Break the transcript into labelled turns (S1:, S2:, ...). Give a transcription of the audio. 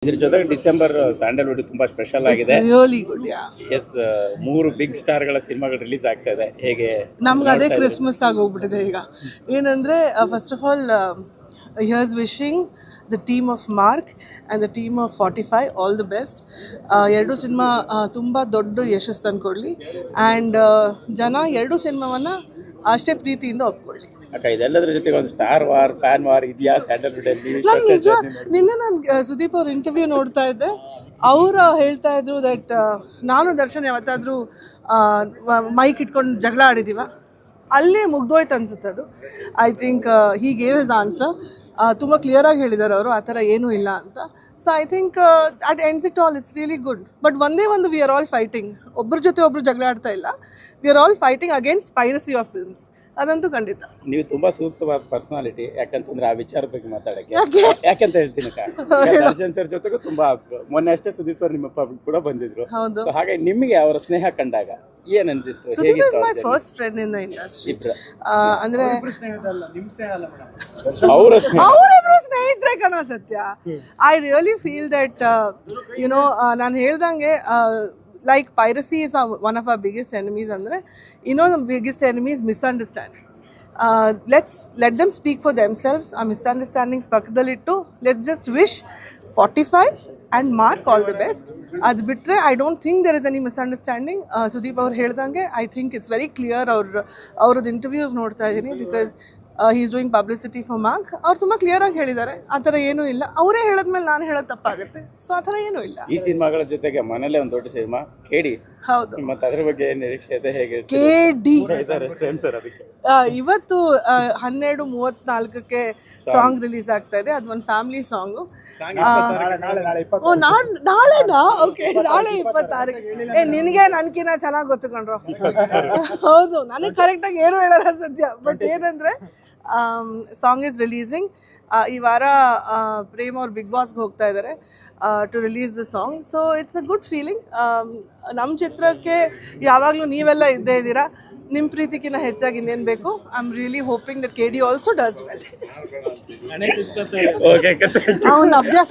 S1: ಇದ್ರ ಜೊತೆಗೆ December Sandalwood ತುಂಬಾ ಸ್ಪೆಷಲ್ ಆಗಿದೆ.
S2: Really good. Yeah,
S1: yes, 3 big ಸ್ಟಾರ್ಗಳ ಸಿನಿಮಾಗಳು ರಿಲೀಸ್ ಆಗ್ತಾ ಇದೆ. ಹೇಗೆ
S2: ನಮ್ಗೆ ಅದೇ ಕ್ರಿಸ್ಮಸ್ ಆಗೋಗ್ಬಿಟ್ಟಿದೆ ಈಗ. ಏನಂದರೆ first of all here's wishing the team of mark and the team of 45 all the best. ಎರಡು ಸಿನಿಮಾ ತುಂಬ ದೊಡ್ಡ ಯಶಸ್ಸು ತಂದುಕೊಡ್ಲಿ ಆ್ಯಂಡ್ ಜನ ಎರಡು ಸಿನಿಮಾವನ್ನು ಅಷ್ಟೇ ಪ್ರೀತಿಯಿಂದ ಒಪ್ಕೊಳ್ಳಿ.
S1: ಅಕ್ಕ, ಇದೆಲ್ಲದ್ರ ಜೊತೆಗೆ ಒಂದು ಸ್ಟಾರ್ ವಾರ್, ಫ್ಯಾನ್ ವಾರ್ ಇದೆಯಾ ಸ್ಯಾಂಡಲ್ವುಡ್ ಅಲ್ಲಿ?
S2: ನಾನು ನಿಜ ನಿನ್ನೆ ನಾನು ಸುದೀಪ್ ಅವ್ರ ಇಂಟರ್ವ್ಯೂ ನೋಡ್ತಾ ಇದ್ದೆ. ಅವರು ಹೇಳ್ತಾ ಇದ್ರು ದಟ್ ನಾನು ದರ್ಶನ್ ಯಾವತ್ತಾದರೂ ಮೈಕ್ ಇಟ್ಕೊಂಡು ಜಗಳ ಆಡಿದ್ದೀವ, ಅಲ್ಲೇ ಮುಗ್ದೋಯ್ತು ಅನ್ಸುತ್ತೆ ಅದು. I think he gave his answer. ತುಂಬ ಕ್ಲಿಯರಾಗಿ ಹೇಳಿದ್ದಾರೆ ಅವರು, ಆ ಥರ ಏನೂ ಇಲ್ಲ ಅಂತ. So I think at ends it all it's really good. But ಒಂದೇ ಒಂದು ವಿ ಆರ್ ಆಲ್ ಫೈಟಿಂಗ್, ಒಬ್ಬರ ಜೊತೆ ಒಬ್ಬರು ಜಗಳ ಆಡ್ತಾ ಇಲ್ಲ. We are all fighting against piracy of films. ಅದಂತೂ ಖಂಡಿತ.
S1: ನೀವು ತುಂಬಾ ಸೂಕ್ತವಾದ ಪರ್ಸನಾಲಿಟಿ, ಯಾಕಂತಂದ್ರೆ ಆ ವಿಚಾರ ಬಗ್ಗೆ ಮಾತಾಡಕ್ಕೆ.
S2: ಯಾಕೆ
S1: ಯಾಕಂತ ಹೇಳ್ತೀನಿ ದರ್ಶನ್ ಸರ್ ಜೊತೆಗೂ ತುಂಬಾ ಆಗ್ತರು. ಮೊನ್ನೆ ಅಷ್ಟೇ ಸುದೀಪ್ ಅವ್ರು ನಿಮ್ಮ ಕೂಡ ಬಂದಿದ್ರು.
S2: ಹೌದು.
S1: ಹಾಗೆ ನಿಮಗೆ ಅವರ ಸ್ನೇಹ ಕಂಡಾಗ ಏನ್ ಅನ್ಸಿತ್ತು?
S2: Sudeep is my first friend in the industry. ಅಂದ್ರೆ ಅವರಿಬ್ರು ಸ್ನೇಹಿತರೆ ಕಣೋ ಸತ್ಯ. ಐ ರಿಯಲಿ ಫೀಲ್ ದಟ್ ನಾನು ಹೇಳ್ದಂಗೆ like piracy is one of our biggest enemies. Andre the biggest enemy is misunderstandings. Let's let them speak for themselves. Our misunderstandings pakkadalittu let's just wish 45 and Mark all the best. Ad bitre I don't think there is any misunderstanding. Sudeep avaru heldange I think it's very clear. Our interviews nodta idini because he is doing publicity for Mark. ಅವ್ರು ತುಂಬ clear ಆಗಿ ಹೇಳಿದ್ದಾರೆ, ಆ ಥರ ಏನೂ ಇಲ್ಲ. ಅವರೇ ಹೇಳಿದ್ಮೇಲೆ ನಾನು ಹೇಳೋದು ತಪ್ಪಾಗುತ್ತೆ. ಸೊ ಆ ಥರ ಏನೂ ಇಲ್ಲ.
S1: ಈ ಸಿನಿಮಾಗಳ ಜೊತೆಗೆ ಮನೇಲೆ ಒಂದು ದೊಡ್ಡ ಸಿನಿಮಾ ಕೇಡಿ.
S2: ಹೌದು.
S1: ಮತ್ತೆ ಅದ್ರ ಬಗ್ಗೆ ನಿರೀಕ್ಷೆ ಇದೆ, ಹೇಗೆ?
S2: ಕೇಡಿ
S1: ಸರ್ ಅದಕ್ಕೆ
S2: ಇವತ್ತು 12:34ಕ್ಕೆ ಸಾಂಗ್ ರಿಲೀಸ್ ಆಗ್ತಾ ಇದೆ. ಅದು ಒಂದು ಫ್ಯಾಮಿಲಿ ಸಾಂಗು. ನಾಳೆನಾ? ಓಕೆ, ನಾಳೆ 26. ನಿನಗೆ ನನ್ಕಿನ್ನ ಚೆನ್ನಾಗಿ ಗೊತ್ತು ಕಣ್ರು. ಹೌದು, ನನಗೆ ಕರೆಕ್ಟಾಗಿ ಏನು ಹೇಳಲ್ಲ ಸದ್ಯ. ಬಟ್ ಏನಂದರೆ ಸಾಂಗ್ ಇಸ್ ರಿಲೀಸಿಂಗ್. ಈ ವಾರ ಪ್ರೇಮ್ ಅವ್ರು ಬಿಗ್ ಬಾಸ್ಗೆ ಹೋಗ್ತಾ ಇದ್ದಾರೆ to release the song. So it's a good feeling. ನಮ್ಮ ಚಿತ್ರಕ್ಕೆ ಯಾವಾಗಲೂ ನೀವೆಲ್ಲ ಇದ್ದೇ ಇದ್ದೀರಾ. ನಿಮ್ಮ ಪ್ರೀತಿಗಿನ್ನ ಹೆಚ್ಚಾಗಿ ಇನ್ನೇನು ಬೇಕು. I am really hoping that KD also does well. ಅವನ ಅಭ್ಯಾಸ.